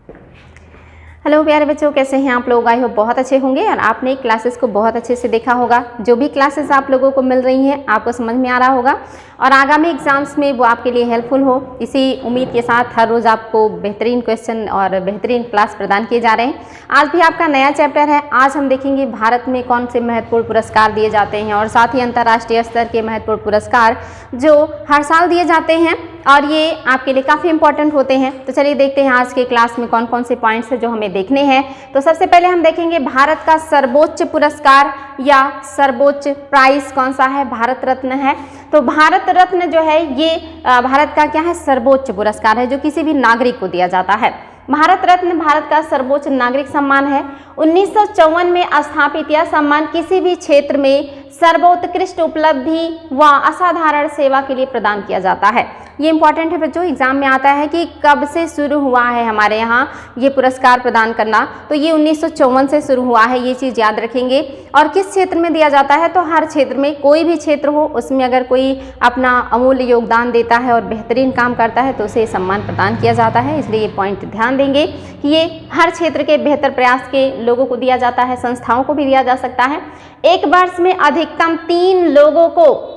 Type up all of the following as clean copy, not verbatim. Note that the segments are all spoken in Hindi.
हेलो प्यारे बच्चों, कैसे हैं आप लोग? आई होप बहुत अच्छे होंगे और आपने क्लासेस को बहुत अच्छे से देखा होगा। जो भी क्लासेस आप लोगों को मिल रही हैं आपको समझ में आ रहा होगा और आगामी एग्जाम्स में वो आपके लिए हेल्पफुल हो, इसी उम्मीद के साथ हर रोज़ आपको बेहतरीन क्वेश्चन और बेहतरीन क्लास प्रदान किए जा रहे हैं। आज भी आपका नया चैप्टर है। आज हम देखेंगे भारत में कौन से महत्वपूर्ण पुरस्कार दिए जाते हैं और साथ ही अंतर्राष्ट्रीय स्तर के महत्वपूर्ण पुरस्कार जो हर साल दिए जाते हैं और ये आपके लिए काफ़ी इंपॉर्टेंट होते हैं। तो चलिए देखते हैं आज के क्लास में कौन कौन से पॉइंट्स हैं जो हमें देखने हैं। तो सबसे पहले हम देखेंगे भारत का सर्वोच्च पुरस्कार या सर्वोच्च प्राइज कौन सा है। भारत रत्न है। तो भारत रत्न जो है ये भारत का क्या है, सर्वोच्च पुरस्कार है जो किसी भी नागरिक को दिया जाता है। भारत रत्न भारत का सर्वोच्च नागरिक सम्मान है। 1954 में स्थापित यह सम्मान किसी भी क्षेत्र में सर्वोत्कृष्ट उपलब्धि व असाधारण सेवा के लिए प्रदान किया जाता है। ये इंपॉर्टेंट है बच्चों, एग्जाम में आता है कि कब से शुरू हुआ है हमारे यहाँ ये पुरस्कार प्रदान करना। तो ये 1954 से शुरू हुआ है, ये चीज़ याद रखेंगे। और किस क्षेत्र में दिया जाता है, तो हर क्षेत्र में, कोई भी क्षेत्र हो उसमें अगर कोई अपना अमूल्य योगदान देता है और बेहतरीन काम करता है तो उसे सम्मान प्रदान किया जाता है। इसलिए ये पॉइंट ध्यान देंगे कि ये हर क्षेत्र के बेहतर प्रयास के लोगों को दिया जाता है, संस्थाओं को भी दिया जा सकता है। एक वर्ष में अधिकतम 3 लोगों को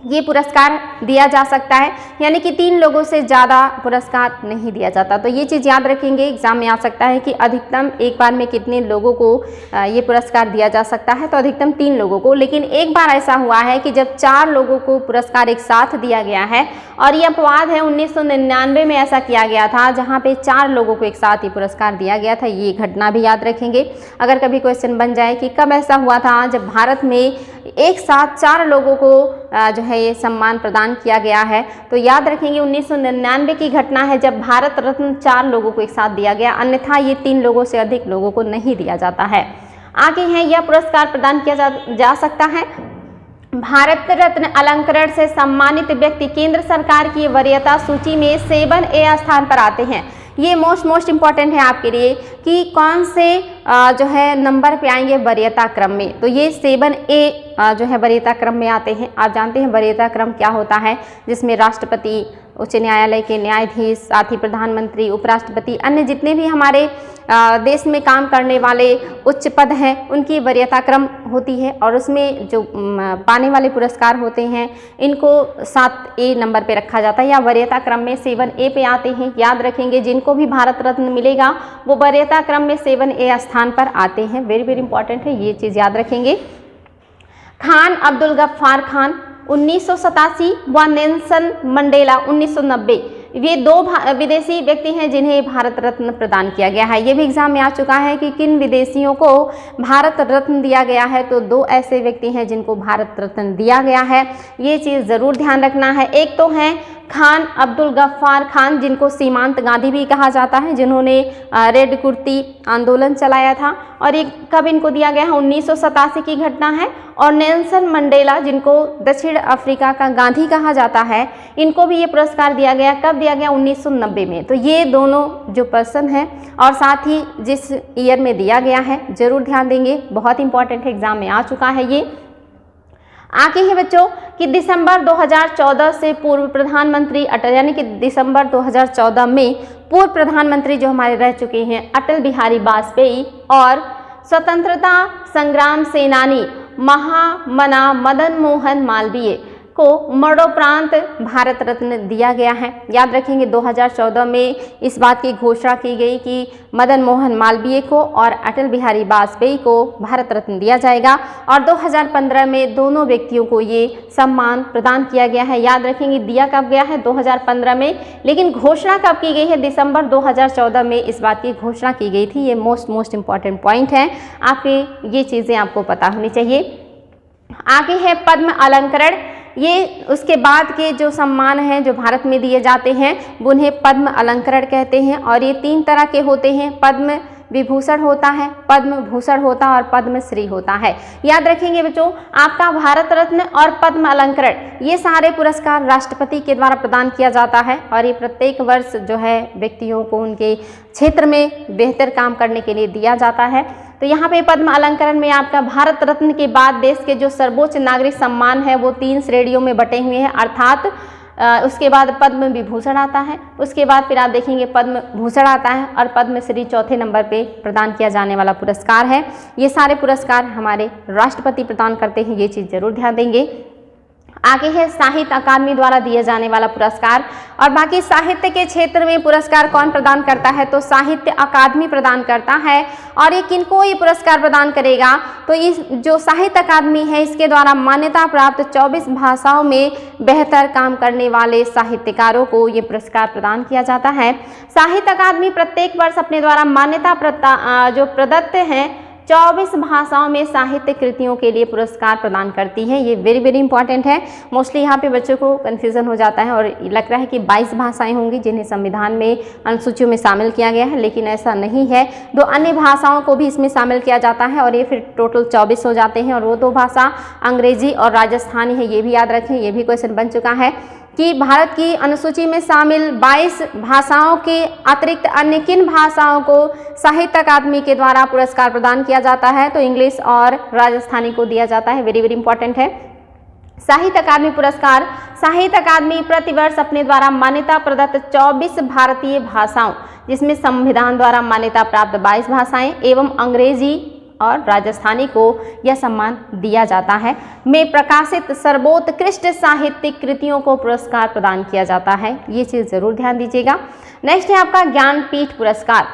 ये पुरस्कार दिया जा सकता है, यानी कि 3 लोगों से ज़्यादा पुरस्कार नहीं दिया जाता। तो ये चीज़ याद रखेंगे, एग्जाम में आ सकता है कि अधिकतम एक बार में कितने लोगों को ये पुरस्कार दिया जा सकता है। तो अधिकतम 3 लोगों को। लेकिन एक बार ऐसा हुआ है कि जब 4 लोगों को पुरस्कार एक साथ दिया गया है और ये अपवाद है 1999 में ऐसा किया गया था जहाँ पे 4 लोगों को एक साथ ये पुरस्कार दिया गया था। ये घटना भी याद रखेंगे अगर कभी क्वेश्चन बन जाए कि कब ऐसा हुआ था जब भारत में एक साथ 4 लोगों को जो है ये सम्मान प्रदान किया गया है। तो याद रखेंगे 1999 की घटना है जब भारत रत्न 4 लोगों को एक साथ दिया गया, अन्यथा ये 3 लोगों से अधिक लोगों को नहीं दिया जाता है। आगे है यह पुरस्कार प्रदान किया जा सकता है। भारत रत्न अलंकरण से सम्मानित व्यक्ति केंद्र सरकार की वरीयता सूची में 7A स्थान पर आते हैं। ये मोस्ट इम्पॉर्टेंट है आपके लिए कि कौन से जो है नंबर पे आएंगे वरीयता क्रम में। तो ये 7A जो है वरीयता क्रम में आते हैं। आप जानते हैं वरीयता क्रम क्या होता है, जिसमें राष्ट्रपति, उच्च न्यायालय के न्यायाधीश, साथ ही प्रधानमंत्री, उपराष्ट्रपति, अन्य जितने भी हमारे देश में काम करने वाले उच्च पद हैं उनकी वरीयता क्रम होती है और उसमें जो पाने वाले पुरस्कार होते हैं इनको 7A नंबर पे रखा जाता है या वरीयता क्रम में 7A पे आते हैं। याद रखेंगे जिनको भी भारत रत्न मिलेगा वो वरीयता क्रम में 7A स्थान पर आते हैं। वेरी इंपॉर्टेंट है, ये चीज़ याद रखेंगे। खान अब्दुल गफ्फार खान 1987 व नेल्सन मंडेला 1990, ये 2 विदेशी व्यक्ति हैं जिन्हें भारत रत्न प्रदान किया गया है। ये भी एग्जाम में आ चुका है कि किन विदेशियों को भारत रत्न दिया गया है। तो 2 ऐसे व्यक्ति हैं जिनको भारत रत्न दिया गया है, ये चीज़ ज़रूर ध्यान रखना है। एक तो हैं खान अब्दुल गफ्फार खान जिनको सीमांत गांधी भी कहा जाता है, जिन्होंने रेड कुर्ती आंदोलन चलाया था और ये कब इनको दिया गया है, 1987 की घटना है। और नेल्सन मंडेला जिनको दक्षिण अफ्रीका का गांधी कहा जाता है, इनको भी ये पुरस्कार दिया गया। कब दिया गया, 1990 में। तो ये दोनों जो पर्सन हैं और साथ ही जिस ईयर में दिया गया है जरूर ध्यान देंगे, बहुत इंपॉर्टेंट है, एग्जाम में आ चुका है ये। आगे है बच्चों कि दिसंबर 2014 से पूर्व प्रधानमंत्री अटल, यानी कि दिसंबर 2014 में पूर्व प्रधानमंत्री जो हमारे रह चुके हैं अटल बिहारी वाजपेयी और स्वतंत्रता संग्राम सेनानी महामना मदन मोहन मालवीय को मरणोपरांत भारत रत्न दिया गया है। याद रखेंगे 2014 में इस बात की घोषणा की गई कि मदन मोहन मालवीय को और अटल बिहारी वाजपेयी को भारत रत्न दिया जाएगा और 2015 में दोनों व्यक्तियों को ये सम्मान प्रदान किया गया है। याद रखेंगे दिया कब गया है, 2015 में, लेकिन घोषणा कब की गई है, दिसंबर 2014 में इस बात की घोषणा की गई थी। ये मोस्ट इम्पॉर्टेंट पॉइंट है, आपके ये चीज़ें आपको पता होनी चाहिए। आगे है पद्म अलंकरण। ये उसके बाद के जो सम्मान हैं जो भारत में दिए जाते हैं उन्हें पद्म अलंकरण कहते हैं और ये 3 तरह के होते हैं। पद्म विभूषण होता है, पद्म भूषण होता है और पद्मश्री होता है। याद रखेंगे बच्चों, आपका भारत रत्न और पद्म अलंकरण ये सारे पुरस्कार राष्ट्रपति के द्वारा प्रदान किया जाता है और ये प्रत्येक वर्ष जो है व्यक्तियों को उनके क्षेत्र में बेहतर काम करने के लिए दिया जाता है। तो यहाँ पे पद्म अलंकरण में आपका भारत रत्न के बाद देश के जो सर्वोच्च नागरिक सम्मान है वो 3 श्रेणियों में बटे हुए हैं, अर्थात उसके बाद पद्म विभूषण आता है, उसके बाद फिर आप देखेंगे पद्म भूषण आता है और पद्मश्री चौथे नंबर पे प्रदान किया जाने वाला पुरस्कार है। ये सारे पुरस्कार हमारे राष्ट्रपति प्रदान करते हैं, ये चीज़ जरूर ध्यान देंगे। आगे है साहित्य अकादमी द्वारा दिए जाने वाला पुरस्कार। और बाकी साहित्य के क्षेत्र में पुरस्कार कौन प्रदान करता है, तो साहित्य अकादमी प्रदान करता है। और ये किनको ये पुरस्कार प्रदान करेगा, तो इस जो साहित्य अकादमी है इसके द्वारा मान्यता प्राप्त 24 भाषाओं में बेहतर काम करने वाले साहित्यकारों को ये पुरस्कार प्रदान किया जाता है। साहित्य अकादमी प्रत्येक वर्ष अपने द्वारा मान्यता प्रदत्त हैं 24 भाषाओं में साहित्य कृतियों के लिए पुरस्कार प्रदान करती है। ये वेरी वेरी इंपॉर्टेंट है। मोस्टली यहाँ पे बच्चों को कन्फ्यूज़न हो जाता है और लग रहा है कि 22 भाषाएं होंगी जिन्हें संविधान में अनुसूचियों में शामिल किया गया है, लेकिन ऐसा नहीं है। 2 अन्य भाषाओं को भी इसमें शामिल किया जाता है और ये फिर टोटल 24 हो जाते हैं। और वो 2 भाषा अंग्रेजी और राजस्थानी है, ये भी याद रखें। ये भी क्वेश्चन बन चुका है कि भारत की अनुसूची में शामिल 22 भाषाओं के अतिरिक्त अन्य किन भाषाओं को साहित्य अकादमी के द्वारा पुरस्कार प्रदान किया जाता है, तो इंग्लिश और राजस्थानी को दिया जाता है। वेरी वेरी इंपॉर्टेंट है। साहित्य अकादमी पुरस्कार साहित्य अकादमी प्रतिवर्ष अपने द्वारा मान्यता प्रदत्त 24 भारतीय भाषाओं, जिसमें संविधान द्वारा मान्यता प्राप्त 22 भाषाएं एवं अंग्रेजी और राजस्थानी को यह सम्मान दिया जाता है, में प्रकाशित सर्वोत्कृष्ट साहित्यिक कृतियों को पुरस्कार प्रदान किया जाता है। ये चीज़ जरूर ध्यान दीजिएगा। नेक्स्ट है आपका ज्ञानपीठ पुरस्कार।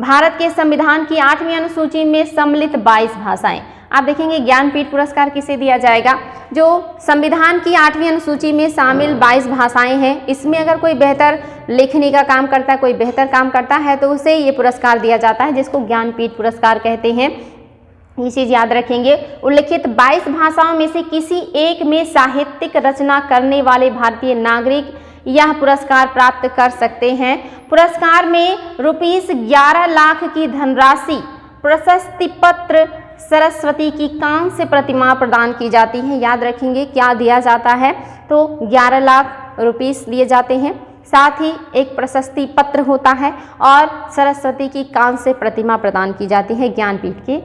भारत के संविधान की 8वीं अनुसूची में सम्मिलित 22 भाषाएं। आप देखेंगे ज्ञानपीठ पुरस्कार किसे दिया जाएगा, जो संविधान की 8वीं अनुसूची में शामिल 22 भाषाएं हैं, इसमें अगर कोई बेहतर लेखनी का काम करता है, कोई बेहतर काम करता है, तो उसे ये पुरस्कार दिया जाता है, जिसको ज्ञानपीठ पुरस्कार कहते हैं। ये चीज़ याद रखेंगे। उल्लिखित 22 भाषाओं में से किसी एक में साहित्यिक रचना करने वाले भारतीय नागरिक यह पुरस्कार प्राप्त कर सकते हैं। पुरस्कार में ₹11 लाख की धनराशि, प्रशस्ति पत्र, सरस्वती की कांस्य प्रतिमा प्रदान की जाती है। याद रखेंगे क्या दिया जाता है, तो 11 लाख रुपीस दिए जाते हैं, साथ ही एक प्रशस्ति पत्र होता है और सरस्वती की कांस्य प्रतिमा प्रदान की जाती है ज्ञानपीठ के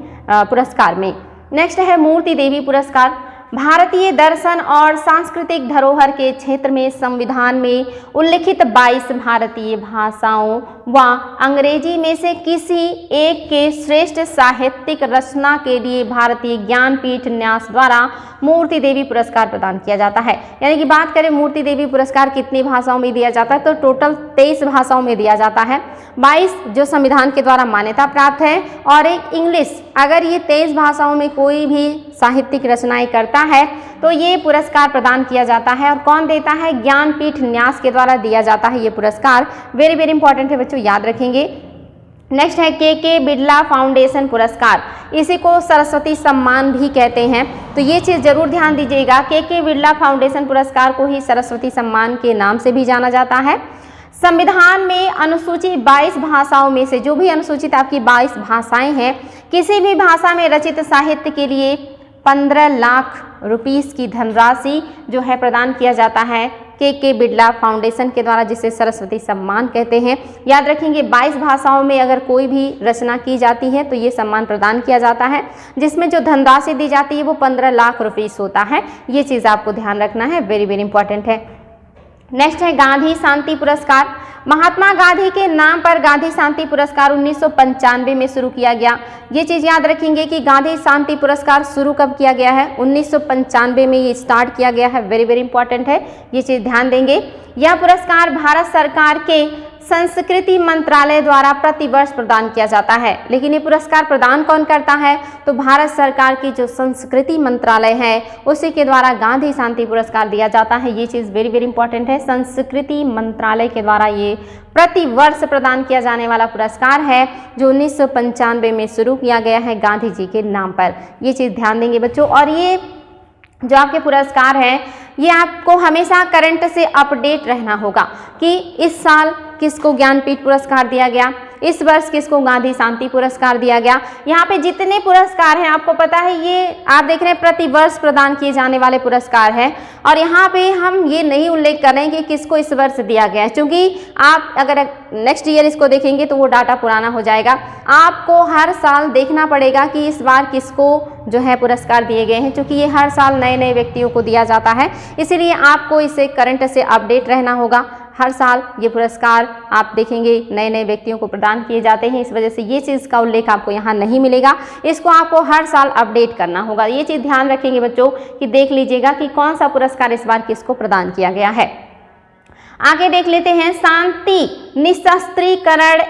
पुरस्कार में। नेक्स्ट है मूर्ति देवी पुरस्कार। भारतीय दर्शन और सांस्कृतिक धरोहर के क्षेत्र में संविधान में उल्लिखित 22 भारतीय भाषाओं व अंग्रेजी में से किसी एक के श्रेष्ठ साहित्यिक रचना के लिए भारतीय ज्ञानपीठ न्यास द्वारा मूर्ति देवी पुरस्कार प्रदान किया जाता है। यानी कि बात करें मूर्ति देवी पुरस्कार कितनी भाषाओं में दिया जाता है, तो टोटल 23 भाषाओं में दिया जाता है। 22 जो संविधान के द्वारा मान्यता प्राप्त है और एक इंग्लिश। अगर ये 23 भाषाओं में कोई भी साहित्यिक रचनाएं करता है तो ये पुरस्कार प्रदान किया जाता है। और कौन देता है, ज्ञानपीठ न्यास के द्वारा दिया जाता है ये पुरस्कार। वेरी वेरी इंपॉर्टेंट है बच्चों, याद रखेंगे। नेक्स्ट है के बिरला फाउंडेशन पुरस्कार। इसी को सरस्वती सम्मान भी कहते हैं, तो ये चीज़ जरूर ध्यान दीजिएगा। के बिरला फाउंडेशन पुरस्कार को ही सरस्वती सम्मान के नाम से भी जाना जाता है। संविधान में अनुसूचित 22 भाषाओं में से, जो भी अनुसूचित आपकी 22 भाषाएं हैं, किसी भी भाषा में रचित साहित्य के लिए 15 लाख रुपीस की धनराशि जो है प्रदान किया जाता है के बिरला फाउंडेशन के द्वारा, जिसे सरस्वती सम्मान कहते हैं। याद रखेंगे 22 भाषाओं में अगर कोई भी रचना की जाती है तो ये सम्मान प्रदान किया जाता है, जिसमें जो धनराशि दी जाती है वो 15 लाख रुपीस होता है। ये चीज़ आपको ध्यान रखना है, वेरी वेरी इंपॉर्टेंट है। नेक्स्ट है गांधी शांति पुरस्कार। महात्मा गांधी के नाम पर गांधी शांति पुरस्कार 1995 में शुरू किया गया। ये चीज़ याद रखेंगे कि गांधी शांति पुरस्कार शुरू कब किया गया है, 1995 में ये स्टार्ट किया गया है। वेरी वेरी इंपॉर्टेंट है, ये चीज़ ध्यान देंगे। यह पुरस्कार भारत सरकार के संस्कृति मंत्रालय द्वारा प्रतिवर्ष प्रदान किया जाता है। लेकिन ये पुरस्कार प्रदान कौन करता है, तो भारत सरकार की जो संस्कृति मंत्रालय है उसी के द्वारा गांधी शांति पुरस्कार दिया जाता है। ये चीज़ वेरी वेरी इंपॉर्टेंट है। संस्कृति मंत्रालय के द्वारा ये प्रतिवर्ष प्रदान किया जाने वाला पुरस्कार है, जो 1995 में शुरू किया गया है गांधी जी के नाम पर। ये चीज़ ध्यान देंगे बच्चों। और ये जो आपके पुरस्कार हैं ये आपको हमेशा करंट से अपडेट रहना होगा कि इस साल किसको ज्ञानपीठ पुरस्कार दिया गया, इस वर्ष किसको गांधी शांति पुरस्कार दिया गया। यहाँ पे जितने पुरस्कार हैं आपको पता है ये आप देख रहे हैं प्रतिवर्ष प्रदान किए जाने वाले पुरस्कार हैं, और यहाँ पे हम ये नहीं उल्लेख कर रहे हैं कि किसको इस वर्ष दिया गया है, क्योंकि आप अगर नेक्स्ट ईयर इसको देखेंगे तो वो डाटा पुराना हो जाएगा। आपको हर साल देखना पड़ेगा कि इस बार किसको जो है पुरस्कार दिए गए हैं, क्योंकि ये हर साल नए नए व्यक्तियों को दिया जाता है, इसीलिए आपको इसे करंट से अपडेट रहना होगा। हर साल ये पुरस्कार आप देखेंगे नए नए व्यक्तियों को प्रदान किए जाते हैं, इस वजह से ये चीज़ का उल्लेख आपको यहाँ नहीं मिलेगा, इसको आपको हर साल अपडेट करना होगा। ये चीज़ ध्यान रखेंगे बच्चों कि देख लीजिएगा कि कौन सा पुरस्कार इस बार किसको प्रदान किया गया है। आगे देख लेते हैं शांति निशस्त्रीकरण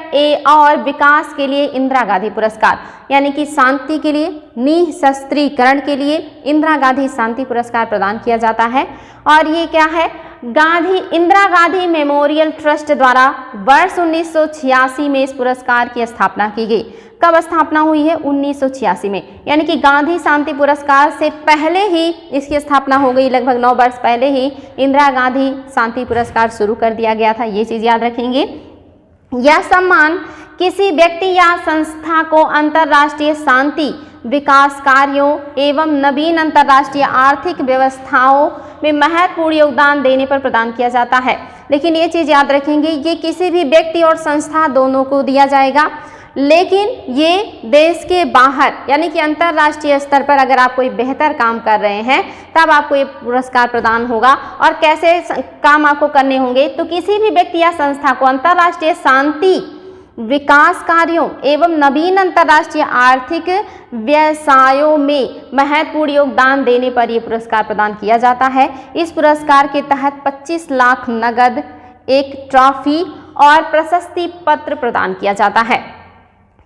और विकास के लिए इंदिरा गांधी पुरस्कार, यानी कि शांति के लिए निशस्त्रीकरण के लिए इंदिरा गांधी शांति पुरस्कार प्रदान किया जाता है। और ये क्या है, इंदिरा गांधी मेमोरियल ट्रस्ट द्वारा वर्ष 1986 में इस पुरस्कार की स्थापना की गई। कब स्थापना हुई है? 1986 में, यानी कि गांधी शांति पुरस्कार से पहले ही इसकी स्थापना हो गई। लगभग 9 वर्ष पहले ही इंदिरा गांधी शांति पुरस्कार शुरू कर दिया गया था, ये चीज़ याद रखेंगे। यह सम्मान किसी व्यक्ति या संस्था को अंतर्राष्ट्रीय शांति विकास कार्यों एवं नवीन अंतर्राष्ट्रीय आर्थिक व्यवस्थाओं में महत्वपूर्ण योगदान देने पर प्रदान किया जाता है। लेकिन ये चीज़ याद रखेंगे, ये किसी भी व्यक्ति और संस्था दोनों को दिया जाएगा, लेकिन ये देश के बाहर यानी कि अंतर्राष्ट्रीय स्तर पर अगर आप कोई बेहतर काम कर रहे हैं तब आपको ये पुरस्कार प्रदान होगा। और कैसे काम आपको करने होंगे, तो किसी भी व्यक्ति या संस्था को अंतर्राष्ट्रीय शांति विकास कार्यों एवं नवीन अंतर्राष्ट्रीय आर्थिक व्यवसायों में महत्वपूर्ण योगदान देने पर यह पुरस्कार प्रदान किया जाता है। इस पुरस्कार के तहत 25 लाख नगद, एक ट्रॉफी और प्रशस्ति पत्र प्रदान किया जाता है।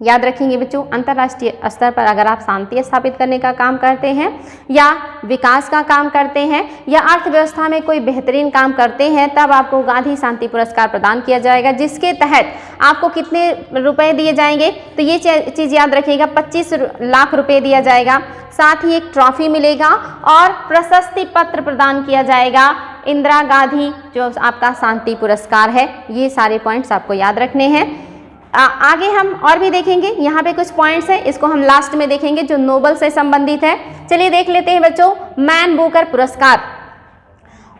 याद रखेंगे बच्चों, अंतर्राष्ट्रीय स्तर पर अगर आप शांति स्थापित करने का काम करते हैं या विकास का काम करते हैं या अर्थव्यवस्था में कोई बेहतरीन काम करते हैं तब आपको गांधी शांति पुरस्कार प्रदान किया जाएगा, जिसके तहत आपको कितने रुपए दिए जाएंगे, तो ये चीज़ याद रखिएगा, 25 लाख रुपए दिया जाएगा, साथ ही एक ट्रॉफी मिलेगा और प्रशस्ति पत्र प्रदान किया जाएगा। इंदिरा गांधी जो आपका शांति पुरस्कार है, ये सारे पॉइंट्स आपको याद रखने हैं। आगे हम और भी देखेंगे, यहाँ पे कुछ पॉइंट्स हैं, इसको हम लास्ट में देखेंगे जो नोबल से संबंधित है। चलिए देख लेते हैं बच्चों, मैन बुकर पुरस्कार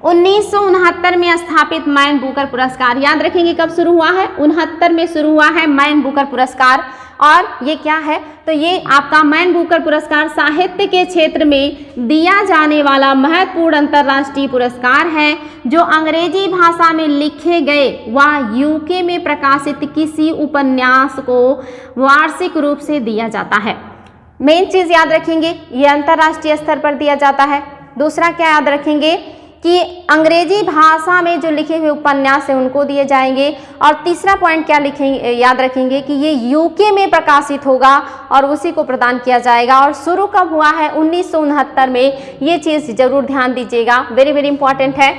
1969 में स्थापित मैन बुकर पुरस्कार। याद रखेंगे कब शुरू हुआ है? 69 में शुरू हुआ है मैन बुकर पुरस्कार। और ये क्या है, तो ये आपका मैन बुकर पुरस्कार साहित्य के क्षेत्र में दिया जाने वाला महत्वपूर्ण अंतर्राष्ट्रीय पुरस्कार है जो अंग्रेजी भाषा में लिखे गए व यूके में प्रकाशित किसी उपन्यास को वार्षिक रूप से दिया जाता है। मेन चीज़ याद रखेंगे, ये अंतर्राष्ट्रीय स्तर पर दिया जाता है। दूसरा क्या याद रखेंगे कि अंग्रेजी भाषा में जो लिखे हुए उपन्यास हैं उनको दिए जाएंगे। और तीसरा पॉइंट क्या लिखेंगे, याद रखेंगे कि ये यूके में प्रकाशित होगा और उसी को प्रदान किया जाएगा। और शुरू कब हुआ है? 1969 में। ये चीज़ जरूर ध्यान दीजिएगा, वेरी वेरी इंपॉर्टेंट है।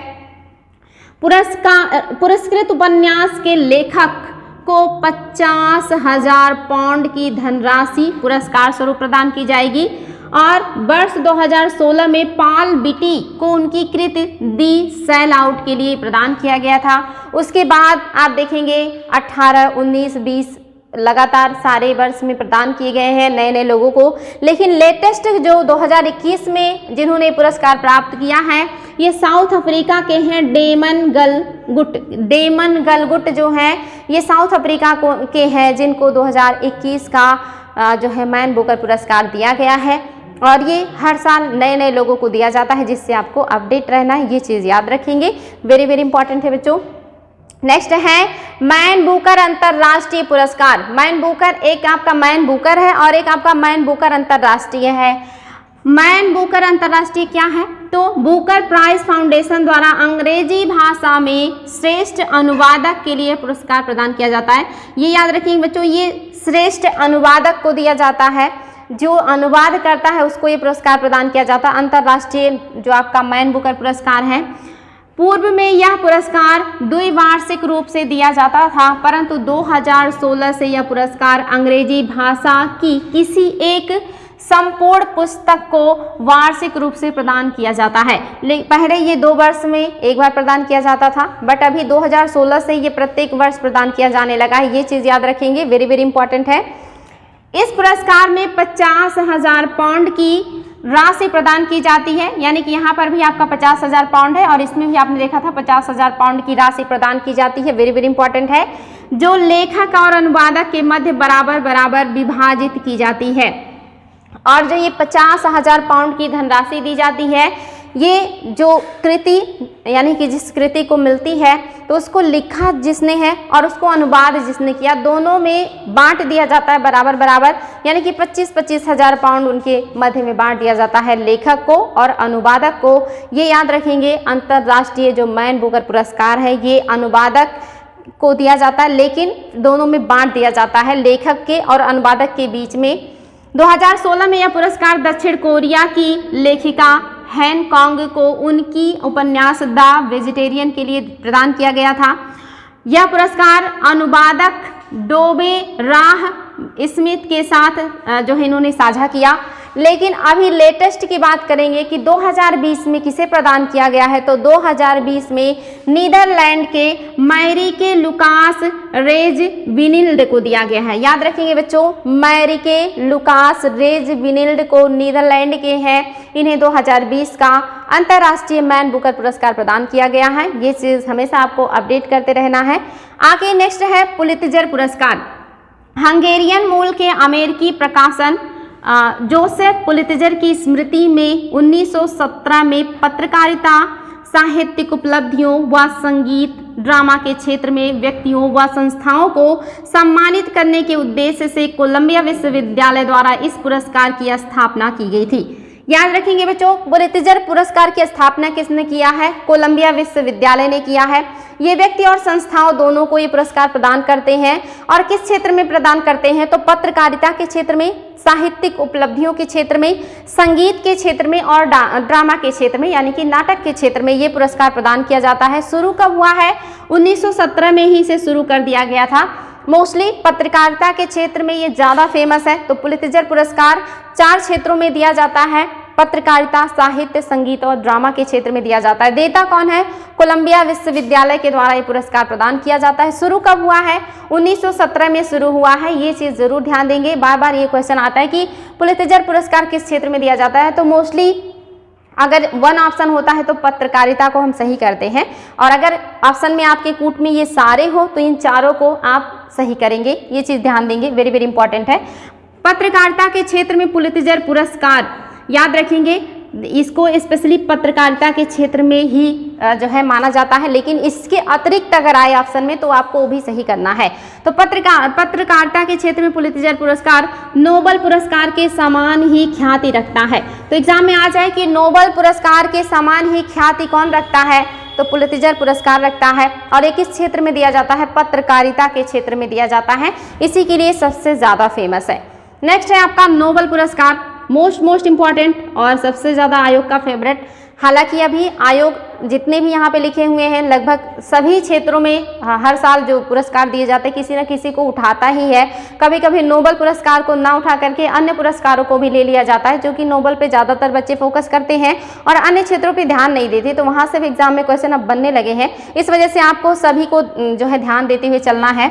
पुरस्कृत उपन्यास के लेखक को 50,000 पाउंड की धनराशि पुरस्कार स्वरूप प्रदान की जाएगी। और वर्ष 2016 में पॉल बीटी को उनकी कृति दी सेल आउट के लिए प्रदान किया गया था। उसके बाद आप देखेंगे 18, 19, 20 लगातार सारे वर्ष में प्रदान किए गए हैं नए नए लोगों को। लेकिन लेटेस्ट जो 2021 में जिन्होंने पुरस्कार प्राप्त किया है ये साउथ अफ्रीका के हैं, डेमन गलगुट जो हैं ये साउथ अफ्रीका के हैं, जिनको 2021 का जो है मैन बुकर पुरस्कार दिया गया है। और ये हर साल नए नए लोगों को दिया जाता है, जिससे आपको अपडेट रहना है, ये चीज़ याद रखेंगे, वेरी वेरी इंपॉर्टेंट है बच्चों। नेक्स्ट है मैन बुकर अंतर्राष्ट्रीय पुरस्कार। मैन बुकर एक आपका मैन बुकर है और एक आपका मैन बुकर अंतर्राष्ट्रीय है। मैन बुकर अंतर्राष्ट्रीय क्या है? तो बुकर प्राइज फाउंडेशन द्वारा अंग्रेजी भाषा में श्रेष्ठ अनुवादक के लिए पुरस्कार प्रदान किया जाता है। ये याद रखिएगा बच्चों, ये श्रेष्ठ अनुवादक को दिया जाता है, जो अनुवाद करता है उसको ये पुरस्कार प्रदान किया जाता है। अंतर्राष्ट्रीय जो आपका मैन बुकर पुरस्कार है, पूर्व में यह पुरस्कार द्विवार्षिक रूप से दिया जाता था, परंतु 2016 से यह पुरस्कार अंग्रेजी भाषा की किसी एक संपूर्ण पुस्तक को वार्षिक रूप से प्रदान किया जाता है। पहले ये 2 वर्ष में एक बार प्रदान किया जाता था, बट अभी 2016 से ये प्रत्येक वर्ष प्रदान किया जाने लगा है। ये चीज़ याद रखेंगे, वेरी वेरी इंपॉर्टेंट है। इस पुरस्कार में 50,000 पाउंड की राशि प्रदान की जाती है, यानी कि यहाँ पर भी आपका 50,000 पाउंड है और इसमें भी आपने देखा था 50,000 पाउंड की राशि प्रदान की जाती है। वेरी वेरी इंपॉर्टेंट है, जो लेखक और अनुवादक के मध्य बराबर बराबर विभाजित की जाती है। और जो ये 50,000 पाउंड की धनराशि दी जाती है, ये जो कृति यानी कि जिस कृति को मिलती है तो उसको लिखा जिसने है और उसको अनुवाद जिसने किया, दोनों में बांट दिया जाता है बराबर बराबर, यानी कि 25,000 पाउंड उनके मध्य में बांट दिया जाता है, लेखक को और अनुवादक को। ये याद रखेंगे, अंतर्राष्ट्रीय जो मैन बुकर पुरस्कार है ये अनुवादक को दिया जाता है, लेकिन दोनों में बांट दिया जाता है, लेखक के और अनुवादक के बीच में। 2016 में यह पुरस्कार दक्षिण कोरिया की लेखिका हैन कॉन्ग को उनकी उपन्यास द वेजिटेरियन के लिए प्रदान किया गया था। यह पुरस्कार अनुवादक डोबे राह स्मिथ के साथ जो है इन्होंने साझा किया। लेकिन अभी लेटेस्ट की बात करेंगे कि 2020 में किसे प्रदान किया गया है, तो 2020 में नीदरलैंड के मैरिके लुकास रेज विनिल्ड को दिया गया है। याद रखेंगे बच्चों, मैरिके लुकास रेज विनिल्ड को नीदरलैंड के हैं, इन्हें 2020 का अंतर्राष्ट्रीय मैन बुकर पुरस्कार प्रदान किया गया है। ये चीज़ हमेशा आपको अपडेट करते रहना है। आगे नेक्स्ट है पुलित्जर पुरस्कार। हंगेरियन मूल के अमेरिकी प्रकाशन जोसेफ पुलित्जर की स्मृति में 1917 में पत्रकारिता, साहित्यिक उपलब्धियों व संगीत ड्रामा के क्षेत्र में व्यक्तियों व संस्थाओं को सम्मानित करने के उद्देश्य से कोलंबिया विश्वविद्यालय द्वारा इस पुरस्कार की स्थापना की गई थी। याद रखेंगे बच्चों, पुलित्जर पुरस्कार की स्थापना किसने किया है? कोलंबिया विश्वविद्यालय ने किया है। ये व्यक्ति और संस्थाओं दोनों को ये पुरस्कार प्रदान करते हैं। और किस क्षेत्र में प्रदान करते हैं? तो पत्रकारिता के क्षेत्र में, साहित्यिक उपलब्धियों के क्षेत्र में, संगीत के क्षेत्र में और ड्रामा के क्षेत्र में, यानी कि नाटक के क्षेत्र में ये पुरस्कार प्रदान किया जाता है। शुरू कब हुआ है? 1917 में ही से शुरू कर दिया गया था। मोस्टली पत्रकारिता के क्षेत्र में ये ज़्यादा फेमस है। तो पुलित्जर पुरस्कार 4 क्षेत्रों में दिया जाता है, पत्रकारिता, साहित्य, संगीत और ड्रामा के क्षेत्र में दिया जाता है। देता कौन है? कोलंबिया विश्वविद्यालय के द्वारा ये पुरस्कार प्रदान किया जाता है। शुरू कब हुआ है? 1917 में शुरू हुआ है। ये चीज़ जरूर ध्यान देंगे, बार बार ये क्वेश्चन आता है कि पुलित्जर पुरस्कार किस क्षेत्र में दिया जाता है। तो मोस्टली अगर 1 ऑप्शन होता है तो पत्रकारिता को हम सही करते हैं, और अगर ऑप्शन में आपके कूट में ये सारे हो तो इन चारों को आप सही करेंगे। ये चीज़ ध्यान देंगे, वेरी वेरी इंपॉर्टेंट है। पत्रकारिता के क्षेत्र में पुलित्जर पुरस्कार याद रखेंगे, इसको स्पेशली पत्रकारिता के क्षेत्र में ही जो है माना जाता है, लेकिन इसके अतिरिक्त अगर आए ऑप्शन में तो आपको वो भी सही करना है। तो पत्रकारिता के क्षेत्र में पुलित्जर पुरस्कार नोबेल पुरस्कार के समान ही ख्याति रखता है। तो एग्जाम में आ जाए कि नोबेल पुरस्कार के समान ही ख्याति कौन रखता है? तो पुलित्जर पुरस्कार रखता है। और ये किस क्षेत्र में दिया जाता है? पत्रकारिता के क्षेत्र में दिया जाता है, इसी के लिए सबसे ज़्यादा फेमस है। नेक्स्ट है आपका नोबेल पुरस्कार, मोस्ट इंपॉर्टेंट और सबसे ज़्यादा आयोग का फेवरेट। हालांकि अभी आयोग जितने भी यहाँ पे लिखे हुए हैं लगभग सभी क्षेत्रों में हर साल जो पुरस्कार दिए जाते हैं किसी न किसी को उठाता ही है। कभी कभी नोबेल पुरस्कार को ना उठा करके अन्य पुरस्कारों को भी ले लिया जाता है, जो कि नोबेल पे ज़्यादातर बच्चे फोकस करते हैं और अन्य क्षेत्रों पे ध्यान नहीं देते। तो वहाँ से भी एग्जाम में क्वेश्चन अब बनने लगे हैं, इस वजह से आपको सभी को जो है ध्यान देते हुए चलना है।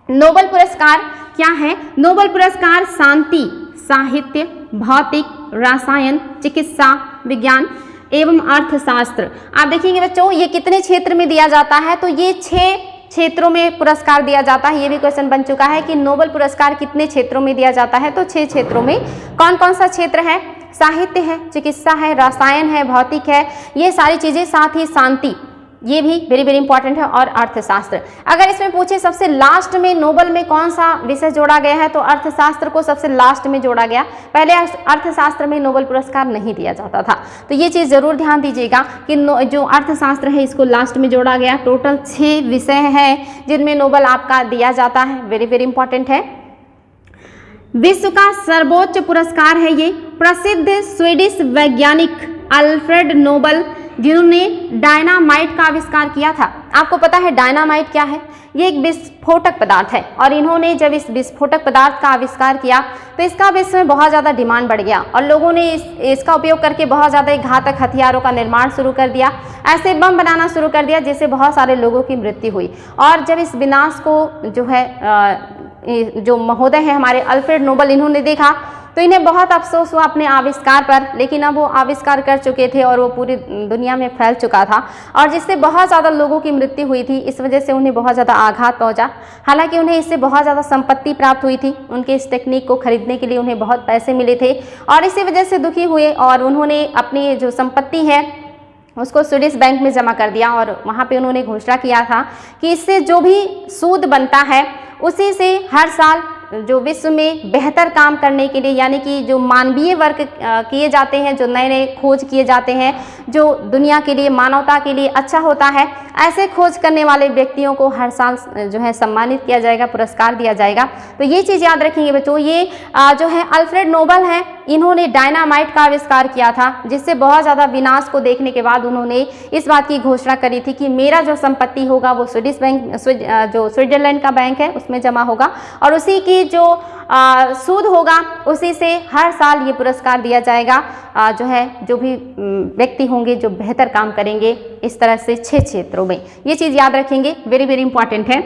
नोबेल पुरस्कार क्या है? नोबेल पुरस्कार शांति, साहित्य, भौतिक, रसायन, चिकित्सा विज्ञान एवं अर्थशास्त्र। आप देखेंगे बच्चों ये कितने क्षेत्र में दिया जाता है? तो ये 6 क्षेत्रों में पुरस्कार दिया जाता है। ये भी क्वेश्चन बन चुका है कि नोबेल पुरस्कार कितने क्षेत्रों में दिया जाता है? तो 6 क्षेत्रों में। कौन कौन सा क्षेत्र है? साहित्य है, चिकित्सा है, रसायन है, भौतिक है, ये सारी चीज़ें, साथ ही शांति, ये भी वेरी वेरी इंपॉर्टेंट है, और अर्थशास्त्र। अगर इसमें पूछे सबसे लास्ट में नोबेल में कौन सा विषय जोड़ा गया है, तो अर्थशास्त्र को सबसे लास्ट में जोड़ा गया। पहले अर्थशास्त्र में नोबेल पुरस्कार नहीं दिया जाता था। तो ये चीज़ जरूर ध्यान दीजिएगा कि जो अर्थशास्त्र है इसको लास्ट में जोड़ा गया। टोटल 6 विषय हैं जिनमें नोबेल आपका दिया जाता है, वेरी वेरी इंपॉर्टेंट है। विश्व का सर्वोच्च पुरस्कार है ये। प्रसिद्ध स्वीडिश वैज्ञानिक अल्फ्रेड नोबेल जिन्होंने डायनामाइट का आविष्कार किया था। आपको पता है डायनामाइट क्या है? ये एक विस्फोटक पदार्थ है और इन्होंने जब इस विस्फोटक पदार्थ का आविष्कार किया तो इसका विश्व में बहुत ज़्यादा डिमांड बढ़ गया और लोगों ने इसका उपयोग करके बहुत ज़्यादा घातक हथियारों का निर्माण शुरू कर दिया, ऐसे बम बनाना शुरू कर दिया जिससे बहुत सारे लोगों की मृत्यु हुई। और जब इस विनाश को जो है जो महोदय है हमारे अल्फ्रेड नोबल, इन्होंने देखा तो इन्हें बहुत अफसोस हुआ अपने आविष्कार पर, लेकिन अब वो आविष्कार कर चुके थे और वो पूरी दुनिया में फैल चुका था और जिससे बहुत ज़्यादा लोगों की मृत्यु हुई थी। इस वजह से उन्हें बहुत ज़्यादा आघात पहुंचा। हालांकि उन्हें इससे बहुत ज़्यादा संपत्ति प्राप्त हुई थी, उनके इस टेक्निक को खरीदने के लिए उन्हें बहुत पैसे मिले थे और इसी वजह से दुखी हुए और उन्होंने अपनी जो संपत्ति है उसको स्वीडिश बैंक में जमा कर दिया और वहाँ पे उन्होंने घोषणा किया था कि इससे जो भी सूद बनता है उसी से हर साल जो विश्व में बेहतर काम करने के लिए, यानी कि जो मानवीय वर्क किए जाते हैं, जो नए नए खोज किए जाते हैं, जो दुनिया के लिए मानवता के लिए अच्छा होता है, ऐसे खोज करने वाले व्यक्तियों को हर साल जो है सम्मानित किया जाएगा, पुरस्कार दिया जाएगा। तो ये चीज़ याद रखेंगे बच्चों। ये जो है अल्फ्रेड नोबल हैं, इन्होंने डायनामाइट का आविष्कार किया था जिससे बहुत ज़्यादा विनाश को देखने के बाद उन्होंने इस बात की घोषणा करी थी कि मेरा जो संपत्ति होगा वो स्वीडिश बैंक, जो स्विट्जरलैंड का बैंक है उसमें जमा होगा और उसी की जो सूद होगा उसी से हर साल ये पुरस्कार दिया जाएगा। जो है जो भी व्यक्ति होंगे जो बेहतर काम करेंगे इस तरह से 6 क्षेत्रों में, ये चीज़ याद रखेंगे, वेरी वेरी इंपॉर्टेंट है।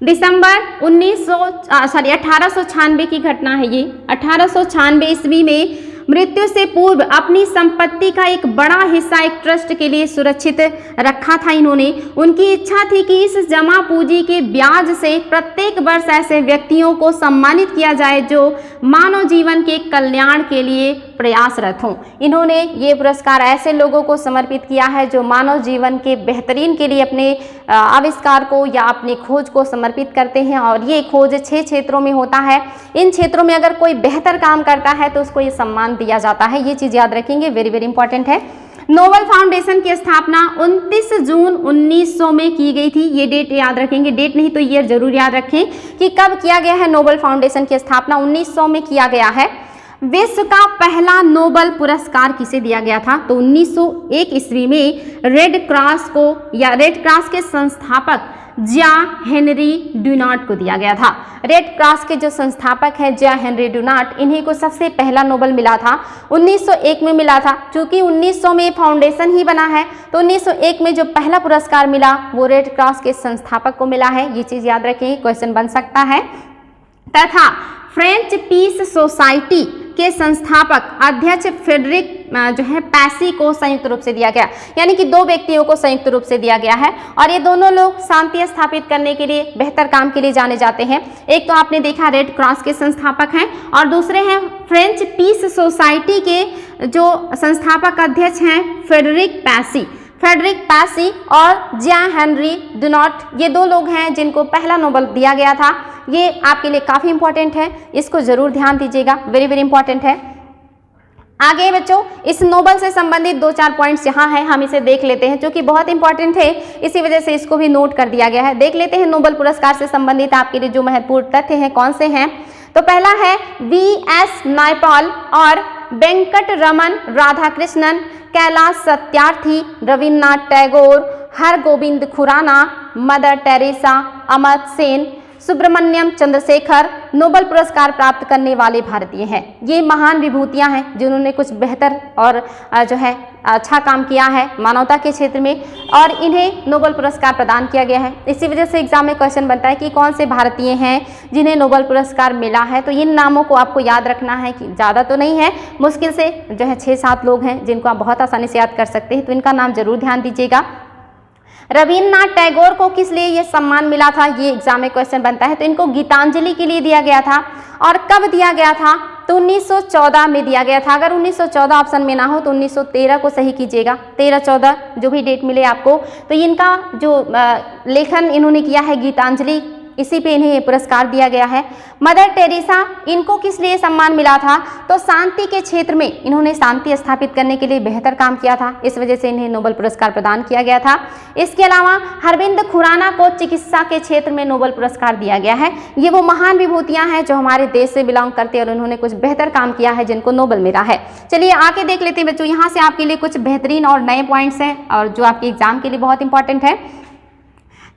दिसंबर 1896 की घटना है ये। 1896 ईस्वी में मृत्यु से पूर्व अपनी संपत्ति का एक बड़ा हिस्सा एक ट्रस्ट के लिए सुरक्षित रखा था इन्होंने। उनकी इच्छा थी कि इस जमा पूंजी के ब्याज से प्रत्येक वर्ष ऐसे व्यक्तियों को सम्मानित किया जाए जो मानव जीवन के कल्याण के लिए प्रयासरत हों। इन्होंने ये पुरस्कार ऐसे लोगों को समर्पित किया है जो मानव जीवन के बेहतरीन के लिए अपने आविष्कार को या अपनी खोज को समर्पित करते हैं और ये खोज 6 क्षेत्रों में होता है। इन क्षेत्रों में अगर कोई बेहतर काम करता है तो उसको ये सम्मान दिया जाता है, ये चीज़ याद रखेंगे, वेरी वेरी इंपॉर्टेंट है। नोबल फाउंडेशन की स्थापना 29 जून 1900 में की गई थी। ये डेट याद रखेंगे, डेट नहीं तो ईयर जरूर याद रखें कि कब किया गया है। नोबल फाउंडेशन की स्थापना 1900 में किया गया है। विश्व का पहला नोबल पुरस्कार किसे दिया गया था? तो 1901 ईस्वी में रेड क्रॉस को या रेड क्रॉस के संस्थापक ज्या हेनरी ड्यूनार्ट को दिया गया था। रेड क्रॉस के जो संस्थापक हैं ज्या हेनरी ड्यूनार्ट, इन्हीं को सबसे पहला नोबल मिला था। 1901 में मिला था। चूंकि 1900 में फाउंडेशन ही बना है तो 1901 में जो पहला पुरस्कार मिला वो रेड क्रॉस के संस्थापक को मिला है, ये चीज़ याद रखें, क्वेश्चन बन सकता है। तथा फ्रेंच पीस सोसाइटी के संस्थापक अध्यक्ष फ्रेडरिक जो है पैसी को संयुक्त रूप से दिया गया, यानी कि 2 व्यक्तियों को संयुक्त रूप से दिया गया है और ये दोनों लोग शांति स्थापित करने के लिए, बेहतर काम के लिए जाने जाते हैं। एक तो आपने देखा रेड क्रॉस के संस्थापक हैं और दूसरे हैं फ्रेंच पीस सोसाइटी के जो संस्थापक अध्यक्ष हैं फ्रेडरिक पैसी और ज्या हेनरी ड्यूनार्ट, ये 2 लोग हैं जिनको पहला नोबल दिया गया था। ये आपके लिए काफ़ी इंपॉर्टेंट है, इसको जरूर ध्यान दीजिएगा, वेरी वेरी इंपॉर्टेंट है। आगे बच्चों इस नोबल से संबंधित 2-4 पॉइंट्स यहाँ हैं, हम इसे देख लेते हैं, जो कि बहुत इंपॉर्टेंट है, इसी वजह से इसको भी नोट कर दिया गया है। देख लेते हैं नोबल पुरस्कार से संबंधित आपके लिए जो महत्वपूर्ण तथ्य हैं कौन से हैं। तो पहला है V.S. नायपॉल और Venkat Raman Radhakrishnan, Kailash Satyarthi, Rabindranath Tagore, Hargobind Khorana, Mother Teresa, Amartya Sen, Subrahmanyan Chandrasekhar Nobel पुरस्कार प्राप्त करने वाले भारतीय हैं। ये महान विभूतियां हैं जिन्होंने कुछ बेहतर और जो है अच्छा काम किया है मानवता के क्षेत्र में और इन्हें नोबल पुरस्कार प्रदान किया गया है। इसी वजह से एग्जाम में क्वेश्चन बनता है कि कौन से भारतीय हैं जिन्हें नोबल पुरस्कार मिला है। तो इन नामों को आपको याद रखना है कि ज़्यादा तो नहीं है, मुश्किल से जो है 6-7 लोग हैं जिनको आप बहुत आसानी से याद कर सकते हैं, तो इनका नाम जरूर ध्यान दीजिएगा। रविन्द्रनाथ टैगोर को किस लिए ये सम्मान मिला था, ये एग्जाम में क्वेश्चन बनता है। तो इनको गीतांजलि के लिए दिया गया था और कब दिया गया था? तो 1914 में दिया गया था। अगर 1914 ऑप्शन में ना हो तो 1913 को सही कीजिएगा, 13-14 जो भी डेट मिले आपको। तो इनका जो लेखन इन्होंने किया है गीतांजलि, इसी पे इन्हें ये पुरस्कार दिया गया है। मदर टेरेसा, इनको किस लिए सम्मान मिला था? तो शांति के क्षेत्र में इन्होंने शांति स्थापित करने के लिए बेहतर काम किया था, इस वजह से इन्हें नोबेल पुरस्कार प्रदान किया गया था। इसके अलावा अरविंद खुराना को चिकित्सा के क्षेत्र में नोबेल पुरस्कार दिया गया है। ये वो महान विभूतियां हैं जो हमारे देश से बिलोंग करते हैं और उन्होंने कुछ बेहतर काम किया है जिनको नोबेल मिला है। चलिए आगे देख लेते हैं बच्चों, यहाँ से आपके लिए कुछ बेहतरीन और नए पॉइंट्स हैं और जो आपके एग्जाम के लिए बहुत इंपॉर्टेंट है।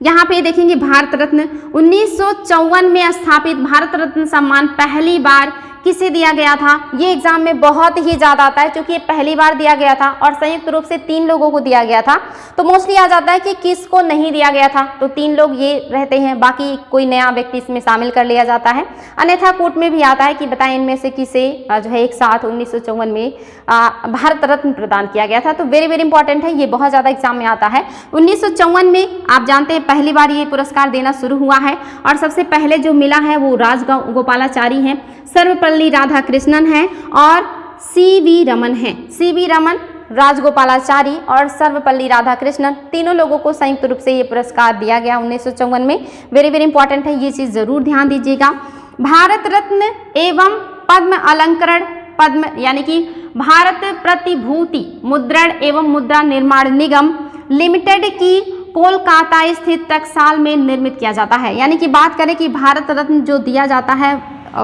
यहाँ पे देखेंगे भारत रत्न 1954 में स्थापित भारत रत्न सम्मान पहली बार किसे दिया गया था? ये एग्जाम में बहुत ही ज़्यादा आता है क्योंकि ये पहली बार दिया गया था और संयुक्त रूप से 3 लोगों को दिया गया था, तो मोस्टली आ जाता है कि किसको नहीं दिया गया था, तो 3 लोग ये रहते हैं, बाकी कोई नया व्यक्ति इसमें शामिल कर लिया जाता है। अन्यथा कोर्ट में भी आता है कि बताएं इनमें से किसे जो है एक साथ 1954 में भारत रत्न प्रदान किया गया था। तो वेरी वेरी इंपॉर्टेंट है, ये बहुत ज़्यादा एग्जाम में आता है। 1954 में आप जानते हैं पहली बार ये पुरस्कार देना शुरू हुआ है और सबसे पहले जो मिला है वो राजगोपालाचारी हैं, सर्वपल्ली राधाकृष्णन है और सी.वी. रमन है। सी.वी. रमन, राजगोपालाचारी और सर्वपल्ली राधाकृष्णन, तीनों लोगों को संयुक्त रूप से ये पुरस्कार दिया गया 1954 में। वेरी वेरी इंपॉर्टेंट है, ये चीज़ जरूर ध्यान दीजिएगा। भारत रत्न एवं पद्म अलंकरण, पद्म यानी कि भारत प्रतिभूति मुद्रण एवं मुद्रा निर्माण निगम लिमिटेड की कोलकाता स्थित टकसाल में निर्मित किया जाता है। यानी कि बात करें कि भारत रत्न जो दिया जाता है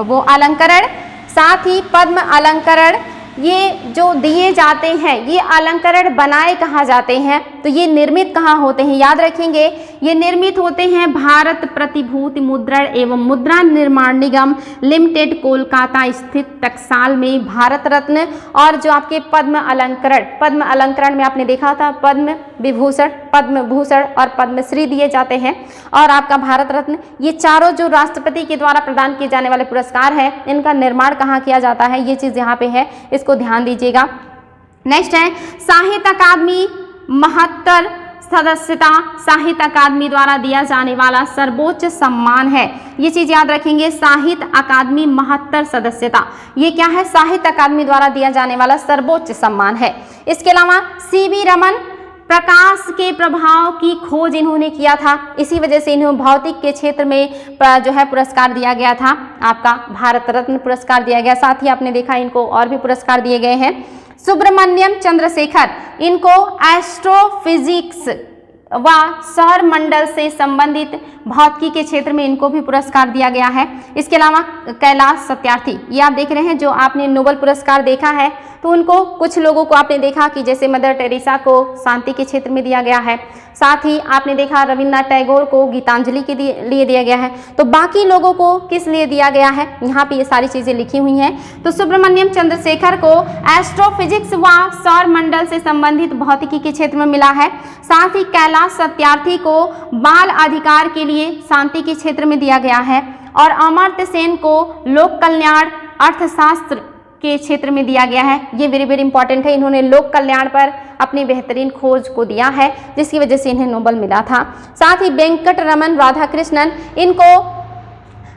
वो अलंकरण, साथ ही पद्म अलंकरण, ये जो दिए जाते हैं ये अलंकरण बनाए कहाँ जाते हैं, तो ये निर्मित कहाँ होते हैं? याद रखेंगे, ये निर्मित होते हैं भारत प्रतिभूति मुद्रण एवं मुद्रा निर्माण निगम लिमिटेड कोलकाता स्थित टकसाल में। भारत रत्न और जो आपके पद्म अलंकरण में आपने देखा था पद्म भूषण और पद्मश्री दिए जाते हैं, और आपका भारत रत्न, ये चारों जो राष्ट्रपति के द्वारा प्रदान किए जाने वाले पुरस्कार है, इनका निर्माण कहाँ किया जाता है, ये चीज़ यहाँ पे है, इसको ध्यान दीजिएगा। नेक्स्ट है साहित्य अकादमी महत्तर सदस्यता, साहित्य अकादमी द्वारा दिया जाने वाला सर्वोच्च सम्मान है। ये चीज याद रखेंगे, साहित्य अकादमी महत्तर सदस्यता, ये क्या है? साहित्य अकादमी द्वारा दिया जाने वाला सर्वोच्च सम्मान है। इसके अलावा सी.वी. रमन, प्रकाश के प्रभाव की खोज इन्होंने किया था, इसी वजह से इन्हें भौतिक के क्षेत्र में जो है पुरस्कार दिया गया था, आपका भारत रत्न पुरस्कार दिया गया। साथ ही आपने देखा इनको और भी पुरस्कार दिए गए हैं। सुब्रमण्यम चंद्रशेखर, इनको एस्ट्रोफिजिक्स व सौर मंडल से संबंधित भौतिकी के क्षेत्र में इनको भी पुरस्कार दिया गया है। इसके अलावा कैलाश सत्यार्थी, ये आप देख रहे हैं जो आपने नोबेल पुरस्कार देखा है, तो उनको कुछ लोगों को आपने देखा कि जैसे मदर टेरेसा को शांति के क्षेत्र में दिया गया है, साथ ही आपने देखा रविन्द्रनाथ टैगोर को गीतांजलि के लिए दिया गया है, तो बाकी लोगों को किस लिए दिया गया है, यहाँ पे ये सारी चीज़ें लिखी हुई हैं। तो सुब्रमण्यम चंद्रशेखर को एस्ट्रोफिजिक्स व सौर मंडल से संबंधित भौतिकी के क्षेत्र में मिला है। साथ ही कैलाश सत्यार्थी को बाल अधिकार के लिए शांति के क्षेत्र में दिया गया है, और अमर्त्य सेन को लोक कल्याण अर्थशास्त्र के क्षेत्र में दिया गया है। ये वेरी वेरी इंपॉर्टेंट है, इन्होंने लोक कल्याण पर अपनी बेहतरीन खोज को दिया है जिसकी वजह से इन्हें नोबेल मिला था। साथ ही वेंकट रमन राधाकृष्णन, इनको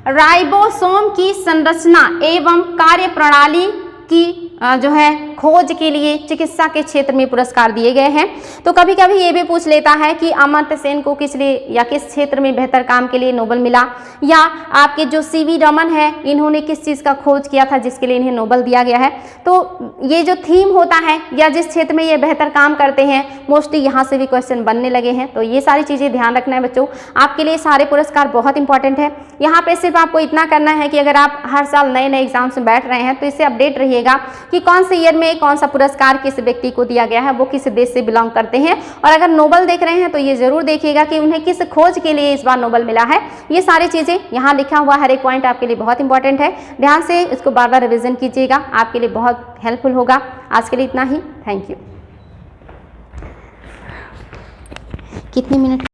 राइबोसोम की संरचना एवं कार्यप्रणाली की जो है खोज के लिए चिकित्सा के क्षेत्र में पुरस्कार दिए गए हैं। तो कभी कभी ये भी पूछ लेता है कि अमर्त्य सेन को किस लिए या किस क्षेत्र में बेहतर काम के लिए नोबेल मिला, या आपके जो सी.वी. रमन है इन्होंने किस चीज़ का खोज किया था जिसके लिए इन्हें नोबेल दिया गया है। तो ये जो थीम होता है या जिस क्षेत्र में ये बेहतर काम करते हैं, मोस्टली यहाँ से भी क्वेश्चन बनने लगे हैं। तो ये सारी चीज़ें ध्यान रखना है बच्चों, आपके लिए सारे पुरस्कार बहुत इंपॉर्टेंट है। यहाँ पे सिर्फ आपको इतना करना है कि अगर आप हर साल नए नए एग्जाम्स में बैठ रहे हैं तो इससे अपडेट रहिएगा कि कौन से ईयर में कौन सा पुरस्कार किस व्यक्ति को दिया गया है, वो किस देश से बिलोंग करते हैं, और अगर नोबेल देख रहे हैं तो ये जरूर देखिएगा कि उन्हें किस खोज के लिए इस बार नोबेल मिला है। ये सारी चीजें यहाँ लिखा हुआ हर एक पॉइंट आपके लिए बहुत इंपॉर्टेंट है, ध्यान से इसको बार बार रिविजन कीजिएगा, आपके लिए बहुत हेल्पफुल होगा। आज के लिए इतना ही, थैंक यू। कितने मिनट